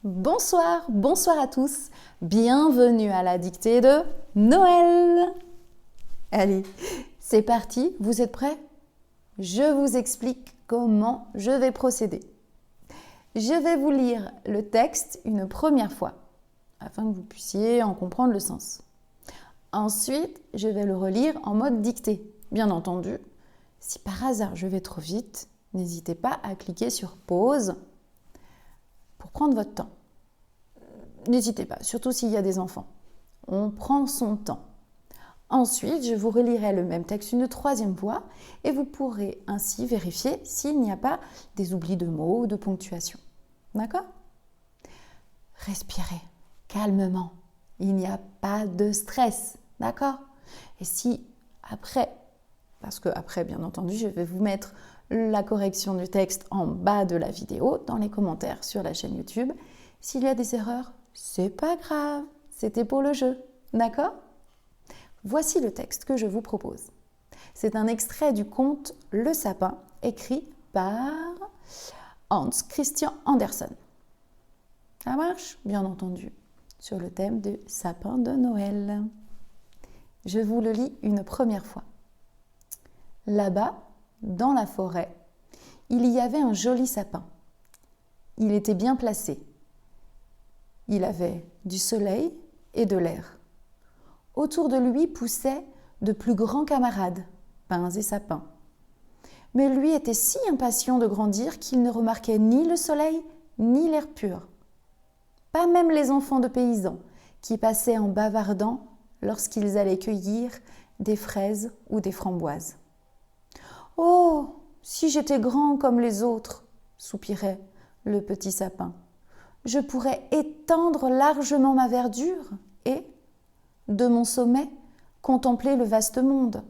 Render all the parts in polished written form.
Bonsoir, bonsoir à tous. Bienvenue à la dictée de Noël. Allez, c'est parti, vous êtes prêts? Je vous explique comment je vais procéder. Je vais vous lire le texte une première fois, afin que vous puissiez en comprendre le sens. Ensuite, je vais le relire en mode dictée. Bien entendu, si par hasard je vais trop vite, n'hésitez pas à cliquer sur pause pour prendre votre temps. N'hésitez pas, surtout s'il y a des enfants. On prend son temps. Ensuite, je vous relirai le même texte une troisième fois et vous pourrez ainsi vérifier s'il n'y a pas des oublis de mots ou de ponctuation. D'accord? Respirez calmement. Il n'y a pas de stress. D'accord? Et si après, parce que après, bien entendu, je vais vous mettre la correction du texte en bas de la vidéo, dans les commentaires sur la chaîne YouTube. S'il y a des erreurs, c'est pas grave, c'était pour le jeu, d'accord? Voici le texte que je vous propose. C'est un extrait du conte Le Sapin, écrit par Hans Christian Andersen. Ça marche, bien entendu, sur le thème du sapin de Noël. Je vous le lis une première fois. Là-bas, dans la forêt, il y avait un joli sapin. Il était bien placé. Il avait du soleil et de l'air. Autour de lui poussaient de plus grands camarades, pins et sapins. Mais lui était si impatient de grandir qu'il ne remarquait ni le soleil ni l'air pur. Pas même les enfants de paysans qui passaient en bavardant lorsqu'ils allaient cueillir des fraises ou des framboises. « Oh, si j'étais grand comme les autres !» soupirait le petit sapin. « Je pourrais étendre largement ma verdure et, de mon sommet, contempler le vaste monde.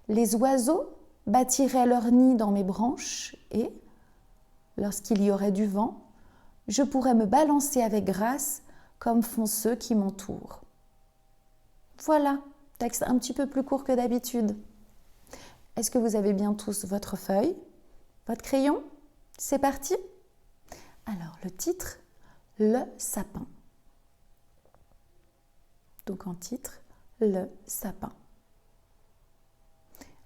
Les oiseaux bâtiraient leur nid dans mes branches et, lorsqu'il y aurait du vent, je pourrais me balancer avec grâce comme font ceux qui m'entourent. » Voilà, texte un petit peu plus court que d'habitude. Est-ce que vous avez bien tous votre feuille, votre crayon? C'est parti? Alors, le titre, Le sapin. Donc en titre, Le sapin.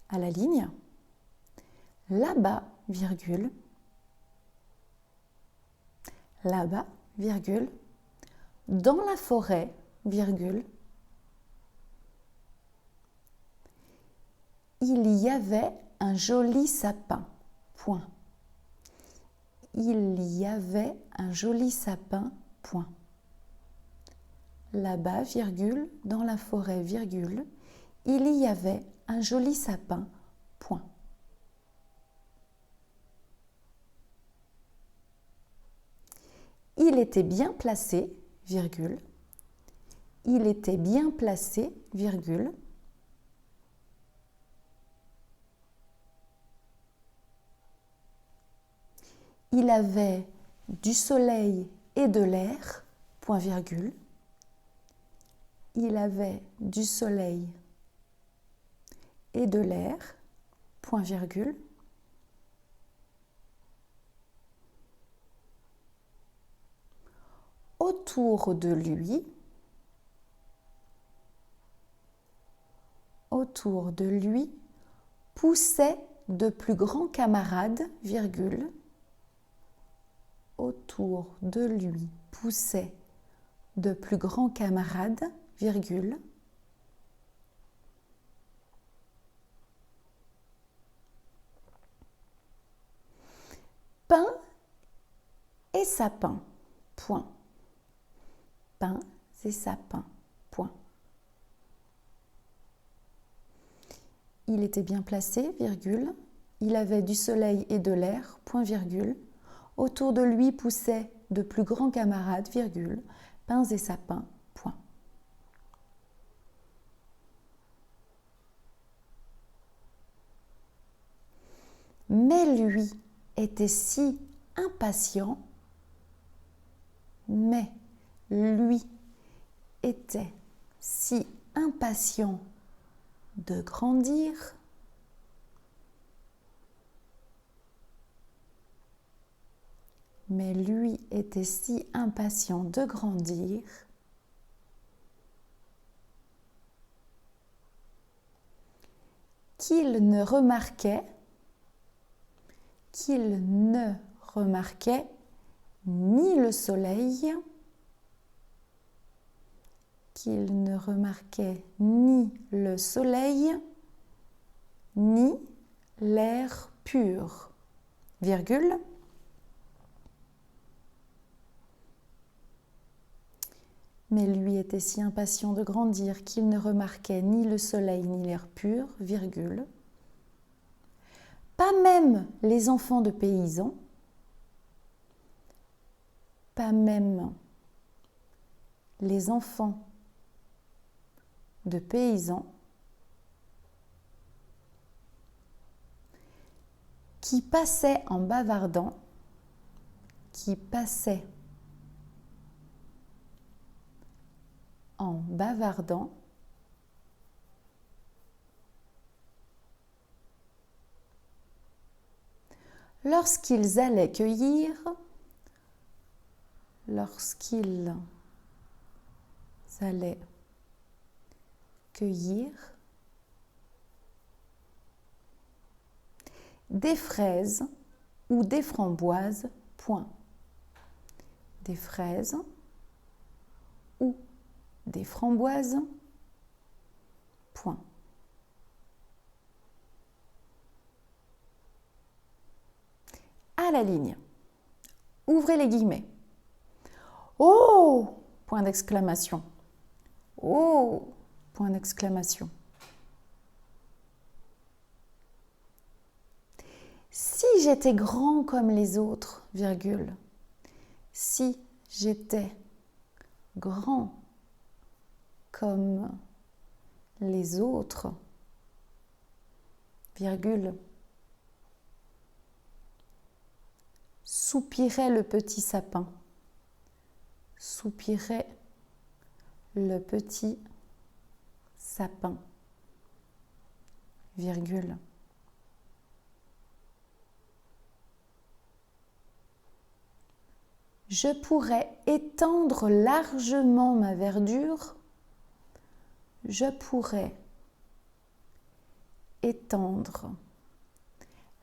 À la ligne, là-bas, virgule, là-bas, virgule, dans la forêt, virgule, il y avait un joli sapin, point. Il y avait un joli sapin, point. Là-bas, virgule, dans la forêt, virgule, il y avait un joli sapin, point. Il était bien placé, virgule. Il était bien placé, virgule. Il avait du soleil et de l'air, point virgule. Il avait du soleil et de l'air, point virgule. Autour de lui, poussaient de plus grands camarades, virgule. Autour de lui poussaient de plus grands camarades, virgule. Pins et sapins, point. Pins et sapins, point. Il était bien placé, virgule. Il avait du soleil et de l'air, point virgule. Autour de lui poussaient de plus grands camarades, virgule. Pins et sapins, point. Mais lui était si impatient, mais lui était si impatient de grandir, mais lui était si impatient de grandir qu'il ne remarquait ni le soleil, ni l'air pur, virgule. Mais lui était si impatient de grandir qu'il ne remarquait ni le soleil ni l'air pur, virgule. Pas même les enfants de paysans, pas même les enfants de paysans qui passaient en bavardant, lorsqu'ils allaient cueillir des fraises ou des framboises, point. Des fraises ou des framboises, point. À la ligne. Ouvrez les guillemets. Oh! Point d'exclamation. Oh! Point d'exclamation. Si j'étais grand comme les autres, virgule. Si j'étais grand comme les autres, virgule. Soupirait le petit sapin. Soupirait le petit sapin, virgule. Je pourrais étendre largement ma verdure. Je pourrais étendre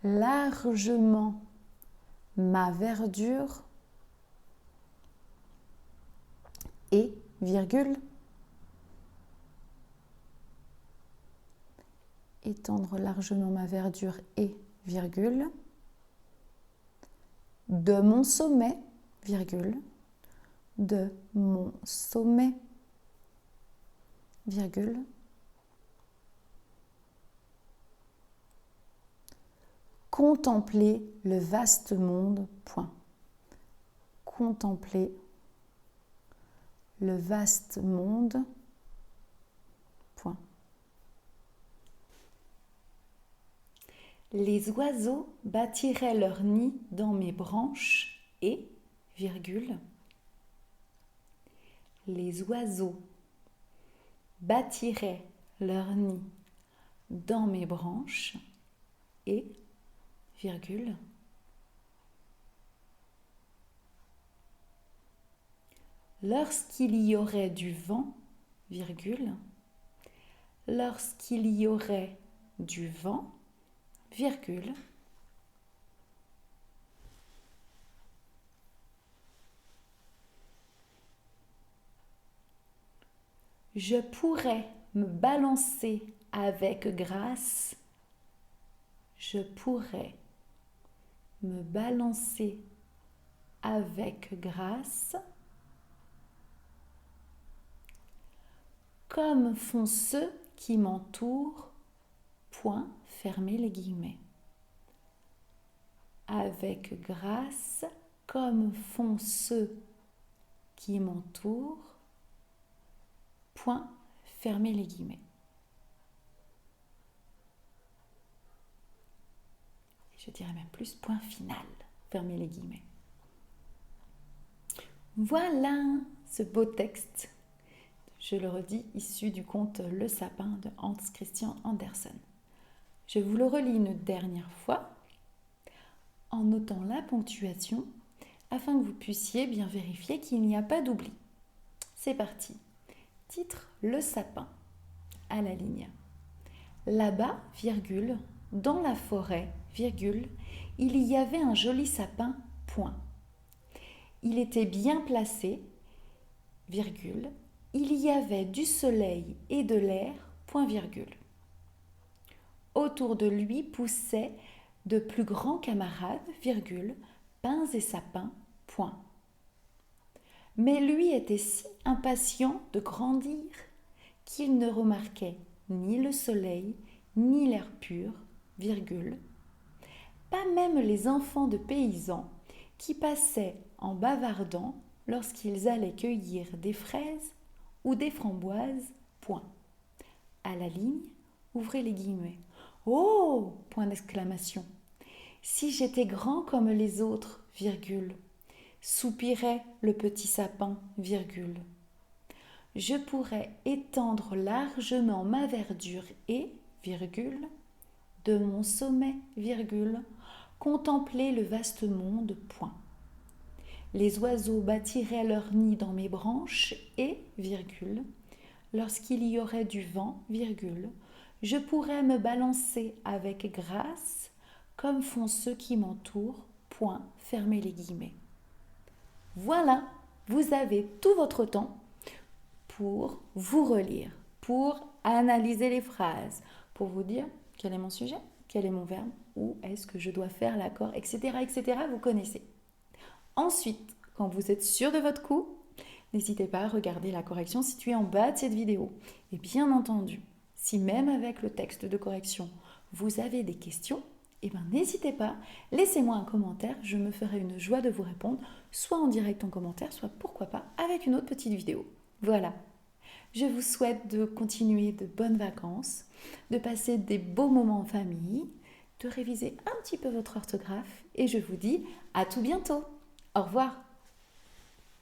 largement ma verdure et, virgule, étendre largement ma verdure et, virgule, de mon sommet, virgule, de mon sommet, virgule, contempler le vaste monde, point. Contempler le vaste monde, point. Les oiseaux bâtiraient leur nid dans mes branches et, virgule, les oiseaux bâtiraient leur nid dans mes branches et, virgule, lorsqu'il y aurait du vent, virgule, lorsqu'il y aurait du vent, virgule, je pourrais me balancer avec grâce, je pourrais me balancer avec grâce, comme font ceux qui m'entourent, point, fermez les guillemets. Avec grâce, comme font ceux qui m'entourent, point, fermez les guillemets. Je dirais même plus, point final, fermez les guillemets. Voilà ce beau texte, je le redis, issu du conte Le Sapin de Hans Christian Andersen. Je vous le relis une dernière fois en notant la ponctuation, afin que vous puissiez bien vérifier qu'il n'y a pas d'oubli. C'est parti. Titre, le sapin. À la ligne. Là-bas, virgule, dans la forêt, virgule, il y avait un joli sapin, point. Il était bien placé, virgule, il y avait du soleil et de l'air, point virgule. Autour de lui poussaient de plus grands camarades, virgule, pins et sapins, point. Mais lui était si impatient de grandir qu'il ne remarquait ni le soleil, ni l'air pur, virgule, pas même les enfants de paysans qui passaient en bavardant lorsqu'ils allaient cueillir des fraises ou des framboises, point. À la ligne, ouvrez les guillemets. Oh, point d'exclamation. Si j'étais grand comme les autres, virgule, soupirait le petit sapin, virgule. Je pourrais étendre largement ma verdure et, virgule, de mon sommet, virgule, contempler le vaste monde, point. Les oiseaux bâtiraient leur nid dans mes branches et, virgule, lorsqu'il y aurait du vent, virgule, je pourrais me balancer avec grâce, comme font ceux qui m'entourent, point, fermez les guillemets. Voilà, vous avez tout votre temps pour vous relire, pour analyser les phrases, pour vous dire quel est mon sujet, quel est mon verbe, où est-ce que je dois faire l'accord, etc., etc., vous connaissez. Ensuite, quand vous êtes sûr de votre coup, n'hésitez pas à regarder la correction située en bas de cette vidéo. Et bien entendu, si même avec le texte de correction, vous avez des questions, n'hésitez pas, laissez-moi un commentaire, je me ferai une joie de vous répondre, soit en direct en commentaire, soit pourquoi pas avec une autre petite vidéo. Voilà, je vous souhaite de continuer de bonnes vacances, de passer des beaux moments en famille, de réviser un petit peu votre orthographe et je vous dis à tout bientôt. Au revoir.